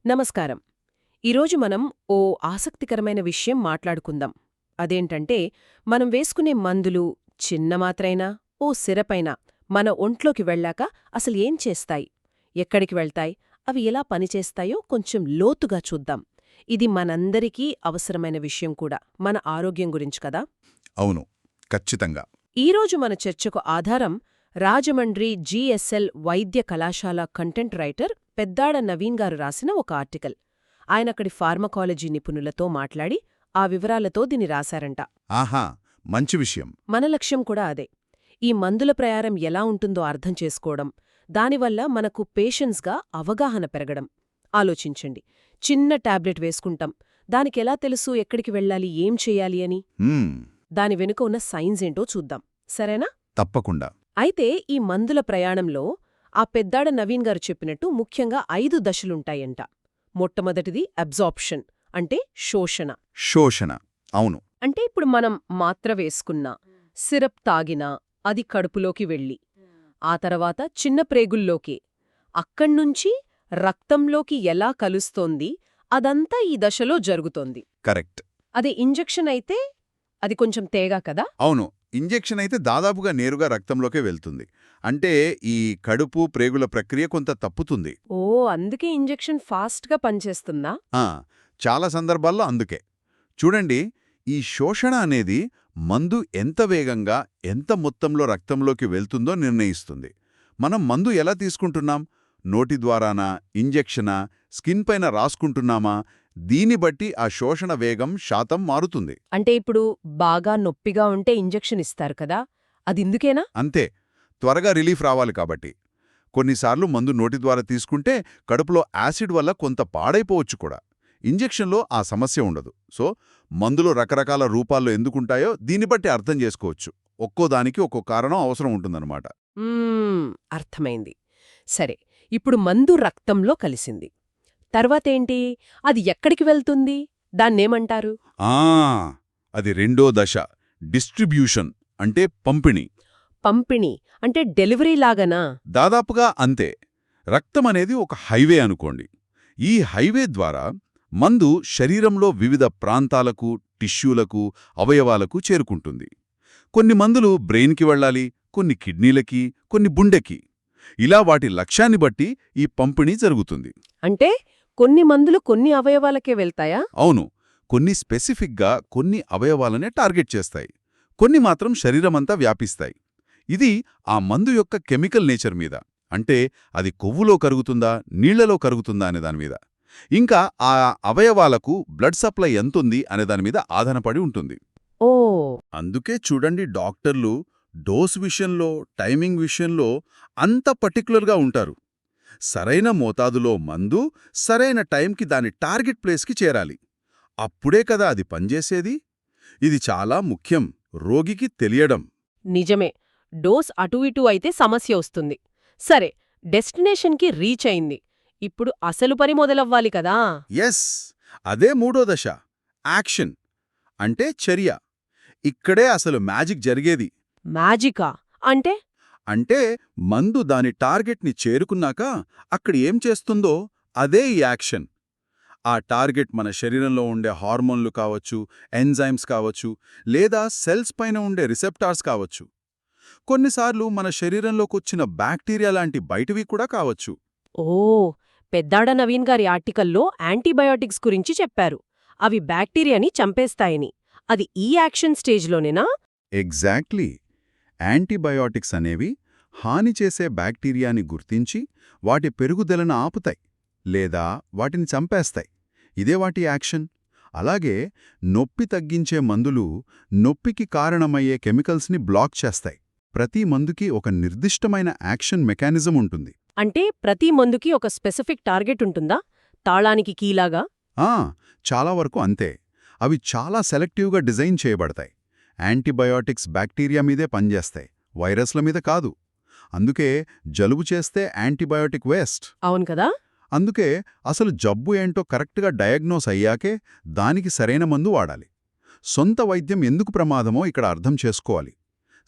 నమస్కారం. ఈరోజు మనం ఓ ఆసక్తికరమైన విషయం మాట్లాడుకుందాం. అదేంటంటే, మనం వేసుకునే మందులు చిన్న మాత్రైనా, ఓ సిరపైనా మన ఒంట్లోకి వెళ్ళాక అసలు ఏం చేస్తాయి, ఎక్కడికి వెళ్తాయి, అవి ఎలా పనిచేస్తాయో కొంచెం లోతుగా చూద్దాం. ఇది మనందరికీ అవసరమైన విషయం కూడా, మన ఆరోగ్యం గురించి కదా. అవును, ఖచ్చితంగా. ఈరోజు మన చర్చకు ఆధారం రాజమండ్రి జిఎస్ఎల్ వైద్య కళాశాల కంటెంట్ రైటర్ పెద్దాడ నవీన్ గారు రాసిన ఒక ఆర్టికల్. ఆయనక్కడి ఫార్మకాలజీ నిపుణులతో మాట్లాడి ఆ వివరాలతో దీన్ని రాశారంట. ఆహా, మంచి విషయం. మన లక్ష్యం కూడా అదే. ఈ మందుల ప్రయారం ఎలా ఉంటుందో అర్థం చేసుకోవడం, దానివల్ల మనకు పేషెన్స్గా అవగాహన పెరగడం. ఆలోచించండి, చిన్న టాబ్లెట్ వేసుకుంటాం, దానికెలా తెలుసు ఎక్కడికి వెళ్ళాలి, ఏం చెయ్యాలి అని? దాని వెనుక ఉన్న సైన్స్ ఏంటో చూద్దాం, సరేనా? తప్పకుండా. అయితే ఈ మందుల ప్రయాణంలో ఆ పెద్దాడ నవీన్ గారు చెప్పినట్టు ముఖ్యంగా 5 దశలుంటాయంట. మొట్టమొదటిది అబ్జార్ప్షన్, అంటే శోషణ. శోషణ, అవును. అంటే ఇప్పుడు మనం మాత్ర వేసుకున్నా, సిరప్ తాగినా అది కడుపులోకి వెళ్ళి, ఆ తర్వాత చిన్న ప్రేగుల్లోకి, అక్కడ్నుంచి రక్తంలోకి ఎలా కలుస్తోంది, అదంతా ఈ దశలో జరుగుతోంది. కరెక్ట్. అదే ఇంజెక్షన్ అయితే అది కొంచెం తేగా కదా. అవును, ఇంజెక్షన్ అయితే దాదాపుగా నేరుగా రక్తంలోకే వెళ్తుంది. అంటే ఈ కడుపు ప్రేగుల ప్రక్రియ కొంత తప్పుతుంది. ఓ, అందుకే ఇంజెక్షన్ ఫాస్ట్గా పనిచేస్తుందా? ఆ, చాలా సందర్భాల్లో అందుకే. చూడండి, ఈ శోషణ అనేది మందు ఎంత వేగంగా, ఎంత మొత్తంలో రక్తంలోకి వెళ్తుందో నిర్ణయిస్తుంది. మనం మందు ఎలా తీసుకుంటున్నాం? నోటి ద్వారానా, ఇంజెక్షనా, స్కిన్ పైన రాసుకుంటున్నామా? దీన్ని బట్టి ఆ శోషణ వేగం శాతం మారుతుంది. అంటే ఇప్పుడు బాగా నొప్పిగా ఉంటే ఇంజెక్షన్ ఇస్తారు కదా, అది ఇందుకేనా? అంతే, త్వరగా రిలీఫ్ రావాలి కాబట్టి. కొన్నిసార్లు మందు నోటి ద్వారా తీసుకుంటే కడుపులో యాసిడ్ వల్ల కొంత పాడైపోవచ్చు కూడా. ఇంజెక్షన్లో ఆ సమస్య ఉండదు. సో మందులో రకరకాల రూపాల్లో ఎందుకుంటాయో దీన్ని బట్టి అర్థం చేసుకోవచ్చు. ఒక్కోదానికి ఒక్కో కారణం అవసరం ఉంటుందన్నమాట. అర్థమైంది. సరే, ఇప్పుడు మందు రక్తంలో కలిసింది, తర్వాతేంటి? అది ఎక్కడికి వెళ్తుంది? దాన్నేమంటారు? అది రెండో దశ, డిస్ట్రిబ్యూషన్, అంటే పంపిణీ. పంపిణీ అంటే డెలివరీ లాగనా? దాదాపుగా అంతే. రక్తమనేది ఒక హైవే అనుకోండి. ఈ హైవే ద్వారా మందు శరీరంలో వివిధ ప్రాంతాలకు, టిష్యూలకు, అవయవాలకు చేరుకుంటుంది. కొన్ని మందులు బ్రెయిన్కి వెళ్ళాలి, కొన్ని కిడ్నీలకి, కొన్ని గుండెకి. ఇలా వాటి లక్ష్యాన్ని బట్టి ఈ పంపిణీ జరుగుతుంది. అంటే కొన్ని మందులు కొన్ని అవయవాలకే వెళ్తాయా? అవును, కొన్ని స్పెసిఫిక్గా కొన్ని అవయవాలనే టార్గెట్ చేస్తాయి, కొన్ని మాత్రం శరీరమంతా వ్యాపిస్తాయి. ఇది ఆ మందు యొక్క కెమికల్ నేచర్ మీద, అంటే అది కొవ్వులో కరుగుతుందా, నీళ్లలో కరుగుతుందా అనే దానిమీద, ఇంకా ఆ అవయవాలకు బ్లడ్ సప్లై ఎంతుంది అనే దానిమీద ఆధారపడి ఉంటుంది. ఓ, అందుకే చూడండి, డాక్టర్లు డోస్ విషయంలో, టైమింగ్ విషయంలో అంత పర్టిక్యులర్గా ఉంటారు. సరైన మోతాదులో మందు సరైన టైంకి దాని టార్గెట్ ప్లేస్కి చేరాలి. అప్పుడే కదా అది పనిచేసేది. ఇది చాలా ముఖ్యం రోగికి తెలియడం. నిజమే, డోస్ అటూ ఇటూ అయితే సమస్య వస్తుంది. సరే, డెస్టినేషన్కి రీచ్ అయింది, ఇప్పుడు అసలు పని మొదలవ్వాలి కదా. ఎస్, అదే మూడో దశ, యాక్షన్, అంటే చర్య. ఇక్కడే అసలు మ్యాజిక్ జరిగేది. మ్యాజికా అంటే? అంటే మందు దాని టార్గెట్ని చేరుకున్నాక అక్కడ ఏం చేస్తుందో అదే ఈ యాక్షన్. ఆ టార్గెట్ మన శరీరంలో ఉండే హార్మోన్లు కావచ్చు, ఎంజైమ్స్ కావచ్చు, లేదా సెల్స్ పైన ఉండే రిసెప్టార్స్ కావచ్చు. కొన్నిసార్లు మన శరీరంలోకొచ్చిన బ్యాక్టీరియా లాంటి బయటివి కూడా కావచ్చు. ఓ, పెద్దాడ నవీన్ గారి ఆర్టికల్లో యాంటీబయాటిక్స్ గురించి చెప్పారు, అవి బ్యాక్టీరియాని చంపేస్తాయని. అది ఈ యాక్షన్ స్టేజ్లోనేనా? ఎగ్జాక్ట్లీ. యాంటీబయాటిక్స్ అనేవి హాని చేసే బ్యాక్టీరియాని గుర్తించి వాటి పెరుగుదలను ఆపుతాయి, లేదా వాటిని చంపేస్తాయి. ఇదే వాటి యాక్షన్. అలాగే నొప్పి తగ్గించే మందులు నొప్పికి కారణమయ్యే కెమికల్స్ని బ్లాక్ చేస్తాయి. ప్రతి మందుకి ఒక నిర్దిష్టమైన యాక్షన్ మెకానిజం ఉంటుంది. అంటే ప్రతి మందుకి ఒక స్పెసిఫిక్ టార్గెట్ ఉంటుందా, తాళానికి కీలాగా? చాలా వరకు అంతే. అవి చాలా సెలెక్టివ్గా డిజైన్ చేయబడతాయి. యాంటీబయాటిక్స్ బ్యాక్టీరియా మీదే పనిచేస్తాయి, వైరస్ల మీద కాదు. అందుకే జలుబు చేస్తే యాంటీబయాటిక్ వేస్ట్. అవును కదా. అందుకే అసలు జబ్బు ఏంటో కరెక్ట్గా డయాగ్నోస్ అయ్యాకే దానికి సరైన మందు వాడాలి. సొంత వైద్యం ఎందుకు ప్రమాదమో ఇక్కడ అర్థం చేసుకోవాలి.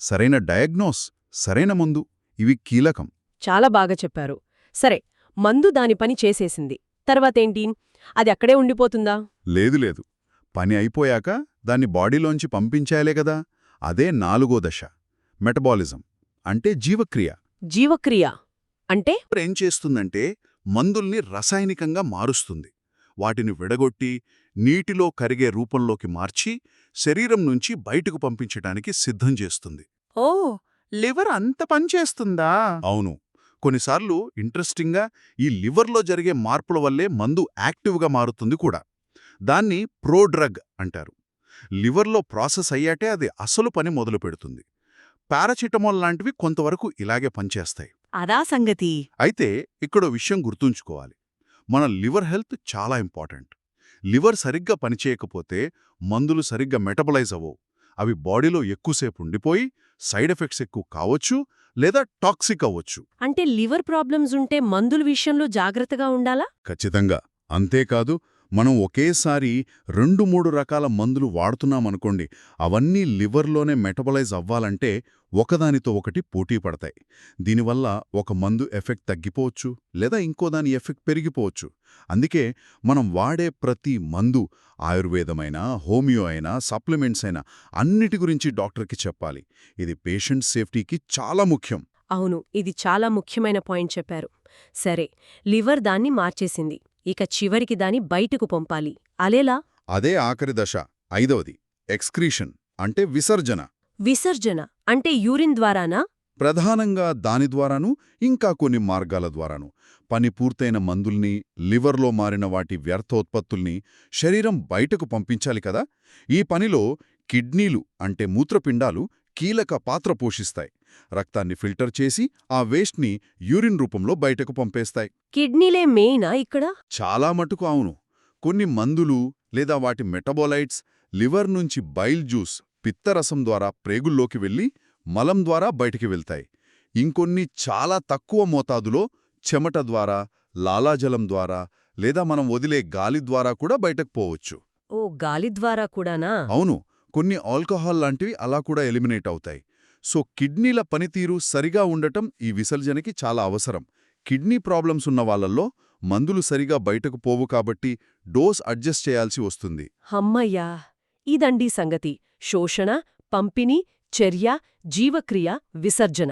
సరైన డయాగ్నోస్, సరైన మందు, ఇవి కీలకం. చాలా బాగా చెప్పారు. సరే, మందు దాని పని చేసేసింది, తర్వాతేంటి? అది అక్కడే ఉండిపోతుందా? లేదు లేదు. పని అయిపోయాక దాన్ని బాడీలోంచి పంపించాలే కదా. అదే 4వ దశ, మెటబాలిజం అంటే జీవక్రియ. జీవక్రియ అంటే? ఏం చేస్తుందంటే మందుల్ని రసాయనికంగా మారుస్తుంది. వాటిని విడగొట్టి నీటిలో కరిగే రూపంలోకి మార్చి శరీరం నుంచి బయటకు పంపించటానికి సిద్ధం చేస్తుంది. ఓ, లివర్ అంత పనిచేస్తుందా? అవును. కొన్నిసార్లు ఇంట్రెస్టింగ్గా ఈ లివర్లో జరిగే మార్పుల వల్లే మందు యాక్టివ్గా మారుతుంది కూడా. దాన్ని ప్రోడ్రగ్ అంటారు. లివర్లో ప్రాసెస్ అయ్యాటే అది అసలు పని మొదలు పెడుతుంది. పారాసిటమాల్ లాంటివి కొంతవరకు ఇలాగే పనిచేస్తాయి. అదా సంగతి. అయితే ఇక్కడో విషయం గుర్తుంచుకోవాలి. మన లివర్ హెల్త్ చాలా ఇంపార్టెంట్. లివర్ సరిగ్గా పనిచేయకపోతే మందులు సరిగ్గా మెటబలైజ్ అవ్వవు. అవి బాడీలో ఎక్కువసేపు ఉండిపోయి సైడ్ ఎఫెక్ట్స్ ఎక్కువ కావచ్చు లేదా టాక్సిక్ అవ్వచ్చు. అంటే లివర్ ప్రాబ్లమ్స్ ఉంటే మందుల విషయంలో జాగ్రత్తగా ఉండాలా? ఖచ్చితంగా. అంతేకాదు, మనం ఒకేసారి 2-3 రకాల మందులు వాడుతున్నామనుకోండి, అవన్నీ లివర్లోనే మెటబలైజ్ అవ్వాలంటే ఒకదానితో ఒకటి పోటీ పడతాయి. దీనివల్ల ఒక మందు ఎఫెక్ట్ తగ్గిపోవచ్చు లేదా ఇంకోదాని ఎఫెక్ట్ పెరిగిపోవచ్చు. అందుకే మనం వాడే ప్రతి మందు, ఆయుర్వేదమైనా హోమియో అయినా సప్లిమెంట్స్ అయినా, అన్నిటి గురించి డాక్టర్కి చెప్పాలి. ఇది పేషెంట్ సేఫ్టీకి చాలా ముఖ్యం. అవును, ఇది చాలా ముఖ్యమైన పాయింట్ చెప్పారు. సరే, లివర్ దాన్ని మార్చేసింది. ఇక చివరికి దాన్ని బయటకు పంపాలి. అలేలా? అదే ఆఖరి దశ, 5వది, ఎక్స్క్రీషన్ అంటే విసర్జన. విసర్జన అంటే యూరిన్ ద్వారానా? ప్రధానంగా దాని ద్వారాను, ఇంకా కొన్ని మార్గాల ద్వారాను. పని పూర్తయిన మందుల్ని, లివర్లో మారిన వాటి వ్యర్థోత్పత్తుల్ని శరీరం బయటకు పంపించాలి కదా. ఈ పనిలో కిడ్నీలు అంటే మూత్రపిండాలు కీలక పాత్ర పోషిస్తాయి. రక్తాన్ని ఫిల్టర్ చేసి ఆ వేస్ట్ని యూరిన్ రూపంలో బయటకు పంపేస్తాయి. కిడ్నీలే మెయినా ఇక్కడ? చాలా మటుకు అవును. కొన్ని మందులు లేదా వాటి మెటబోలైట్స్ లివర్ నుంచి బైల్ జ్యూస్, పిత్తరసం ద్వారా ప్రేగుల్లోకి వెళ్లి మలం ద్వారా బయటికి వెళ్తాయి. ఇంకొన్ని చాలా తక్కువ మోతాదులో చెమట ద్వారా, లాలాజలం ద్వారా లేదా మనం వదిలే గాలి ద్వారా కూడా బయటకు పోవచ్చు. ఓ, గాలి ద్వారా కూడానా? అవును, కొన్ని ఆల్కహాల్ లాంటివి అలా కూడా ఎలిమినేట్ అవుతాయి. సో కిడ్నీల పనితీరు సరిగా ఉండటం ఈ విసర్జనకి చాలా అవసరం. కిడ్నీ ప్రాబ్లమ్స్ ఉన్న వాళ్ళల్లో మందులు సరిగా బయటకు పోవు కాబట్టి డోస్ అడ్జస్ట్ చేయాల్సి వస్తుంది. హమ్మయ్యా! ఇదండి సంగతి. శోషణ, పంపిణీ, చర్య, జీవక్రియ, విసర్జన.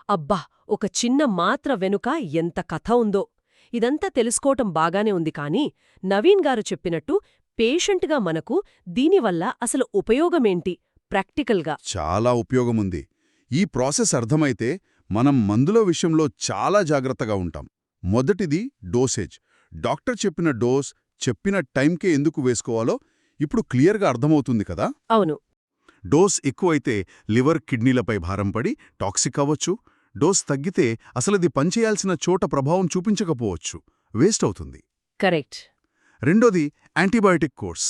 అబ్బా, ఒక చిన్న మాత్ర వెనుక ఎంత కథ ఉందో! ఇదంతా తెలుసుకోవటం బాగానే ఉంది కానీ, నవీన్ గారు చెప్పినట్టు పేషెంట్గా మనకు దీనివల్ల అసలు ఉపయోగమేంటి ప్రాక్టికల్గా? చాలా ఉపయోగముంది. ఈ ప్రాసెస్ అర్థమైతే మనం మందుల విషయంలో చాలా జాగ్రత్తగా ఉంటాం. మొదటిది డోసేజ్. డాక్టర్ చెప్పిన డోస్, చెప్పిన టైంకే ఎందుకు వేసుకోవాలో ఇప్పుడు క్లియర్గా అర్థమవుతుంది కదా. అవును. డోస్ ఎక్కువైతే లివర్, కిడ్నీలపై భారం పడి టాక్సిక్ అవ్వచ్చు. డోస్ తగ్గితే అసలది పనిచేయాల్సిన చోట ప్రభావం చూపించకపోవచ్చు, వేస్ట్ అవుతుంది. కరెక్ట్. రెండోది యాంటీబయాటిక్ కోర్స్.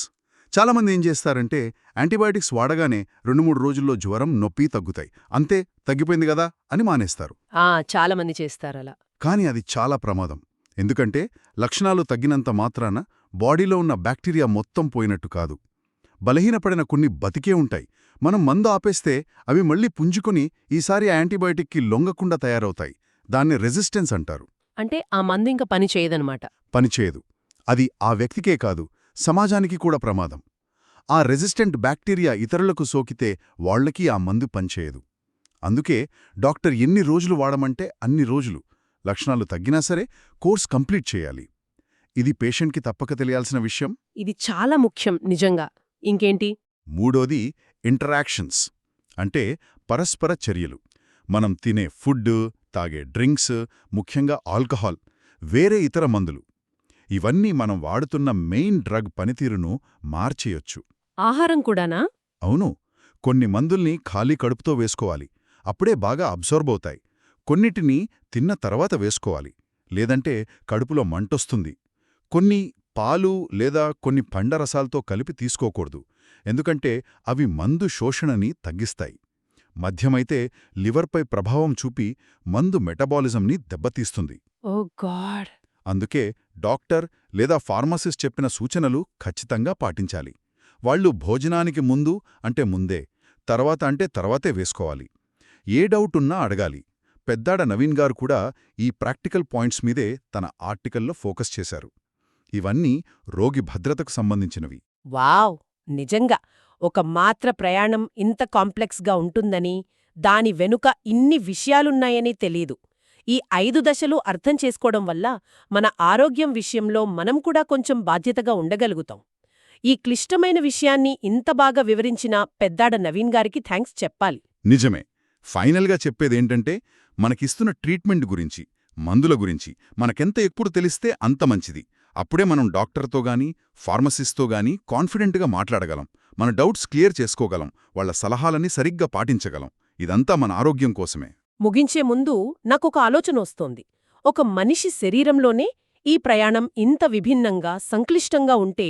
చాలామంది ఏం చేస్తారంటే యాంటీబయాటిక్స్ వాడగానే 2-3 రోజుల్లో జ్వరం, నొప్పి తగ్గుతాయి, అంతే తగ్గిపోయింది కదా అని మానేస్తారు. చాలామంది చేస్తారలా. కానీ అది చాలా ప్రమాదం. ఎందుకంటే లక్షణాలు తగ్గినంత మాత్రాన బాడీలో ఉన్న బ్యాక్టీరియా మొత్తం పోయినట్టు కాదు. బలహీనపడిన కొన్ని బతికే ఉంటాయి. మనం మందు ఆపేస్తే అవి మళ్లీ పుంజుకొని ఈసారి యాంటీబయాటిక్కి లొంగకుండా తయారవుతాయి. దాన్ని రెసిస్టెన్స్ అంటారు. అంటే ఆ మందు ఇంక పని చేయదనమాట. పనిచేయదు. అది ఆ వ్యక్తికే కాదు, సమాజానికి కూడా ప్రమాదం. ఆ రెసిస్టెంట్ బ్యాక్టీరియా ఇతరులకు సోకితే వాళ్లకి ఆ మందు పనిచేయదు. అందుకే డాక్టర్ ఎన్ని రోజులు వాడమంటే అన్ని రోజులు. లక్షణాలు తగ్గినా సరే కోర్స్ కంప్లీట్ చేయాలి. ఇది పేషెంట్కి తప్పక తెలియాల్సిన విషయం. ఇది చాలా ముఖ్యం నిజంగా. ఇంకేంటి? మూడోది ఇంటరాక్షన్స్ అంటే పరస్పర చర్యలు. మనం తినే ఫుడ్, తాగే డ్రింక్స్, ముఖ్యంగా ఆల్కహాల్, వేరే ఇతర మందులు, ఇవన్నీ మనం వాడుతున్న మెయిన్ డ్రగ్ పనితీరును మార్చేయొచ్చు. ఆహారం కూడానా? అవును. కొన్ని మందుల్ని ఖాళీ కడుపుతో వేసుకోవాలి, అప్పుడే బాగా అబ్జార్బ్ అవుతాయి. కొన్నిటిని తిన్న తర్వాత వేసుకోవాలి, లేదంటే కడుపులో మంటొస్తుంది. కొన్ని పాలు లేదా కొన్ని పండ్ల రసాలతో కలిపి తీసుకోకూడదు, ఎందుకంటే అవి మందు శోషణని తగ్గిస్తాయి. మద్యమైతే లివర్పై ప్రభావం చూపి మందు మెటబాలిజంని దెబ్బతీస్తుంది. ఓ గాడ్! అందుకే డాక్టర్ లేదా ఫార్మసిస్ట్ చెప్పిన సూచనలు ఖచ్చితంగా పాటించాలి. వాళ్ళు భోజనానికి ముందు అంటే ముందే, తర్వాత అంటే తర్వాతే వేసుకోవాలి. ఏ డౌటున్నా అడగాలి. పెద్దాడ నవీన్ గారు కూడా ఈ ప్రాక్టికల్ పాయింట్స్ మీదే తన ఆర్టికల్లో ఫోకస్ చేశారు. ఇవన్నీ రోగి భద్రతకు సంబంధించినవి. వావ్! నిజంగా ఒక మాత్ర ప్రయాణం ఇంత కాంప్లెక్స్గా ఉంటుందని, దాని వెనుక ఇన్ని విషయాలున్నాయని తెలీదు. ఈ 5 దశలు అర్థం చేసుకోవడం వల్ల మన ఆరోగ్యం విషయంలో మనం కూడా కొంచెం బాధ్యతగా ఉండగలుగుతాం. ఈ క్లిష్టమైన విషయాన్ని ఇంత బాగా వివరించిన పెద్దాడ నవీన్ గారికి థ్యాంక్స్ చెప్పాలి. నిజమే. ఫైనల్గా చెప్పేదేంటంటే, మనకిస్తున్న ట్రీట్మెంట్ గురించి, మందుల గురించి మనకెంత ఎప్పుడు తెలిస్తే అంత మంచిది. అప్పుడే మనం డాక్టర్తో గానీ, ఫార్మసిస్ట్తో గానీ కాన్ఫిడెంట్గా మాట్లాడగలం. మన డౌట్స్ క్లియర్ చేసుకోగలం. వాళ్ళ సలహాలని సరిగ్గా పాటించగలం. ఇదంతా మన ఆరోగ్యం కోసమే. ముగించే ముందు నాకొక ఆలోచన వస్తోంది. ఒక మనిషి శరీరంలోనే ఈ ప్రయాణం ఇంత విభిన్నంగా, సంక్లిష్టంగా ఉంటే,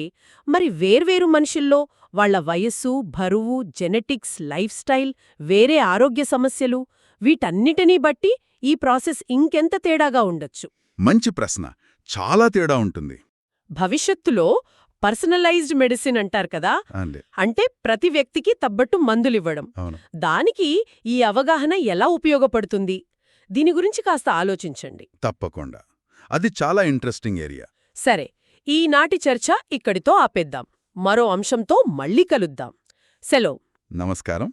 మరి వేర్వేరు మనుషుల్లో వాళ్ళ వయస్సు, బరువు, జెనెటిక్స్, లైఫ్ స్టైల్, వేరే ఆరోగ్య సమస్యలు, వీటన్నిటినీ బట్టి ఈ ప్రాసెస్ ఇంకెంత తేడాగా ఉండొచ్చు? మంచి ప్రశ్న. చాలా తేడా ఉంటుంది. భవిష్యత్తులో పర్సనలైజ్డ్ మెడిసిన్ అంటారు కదా, అండి. అంటే ప్రతి వ్యక్తికి తగ్గట్టు మందులివ్వడం. అవును. దానికి ఈ అవగాహన ఎలా ఉపయోగపడుతుంది? దీని గురించి కాస్త ఆలోచించండి. తప్పకుండా. అది చాలా ఇంట్రెస్టింగ్ ఏరియా. సరే, ఈనాటి చర్చ ఇక్కడితో ఆపేద్దాం. మరో అంశంతో మళ్ళీ కలుద్దాం. సెలవు. నమస్కారం.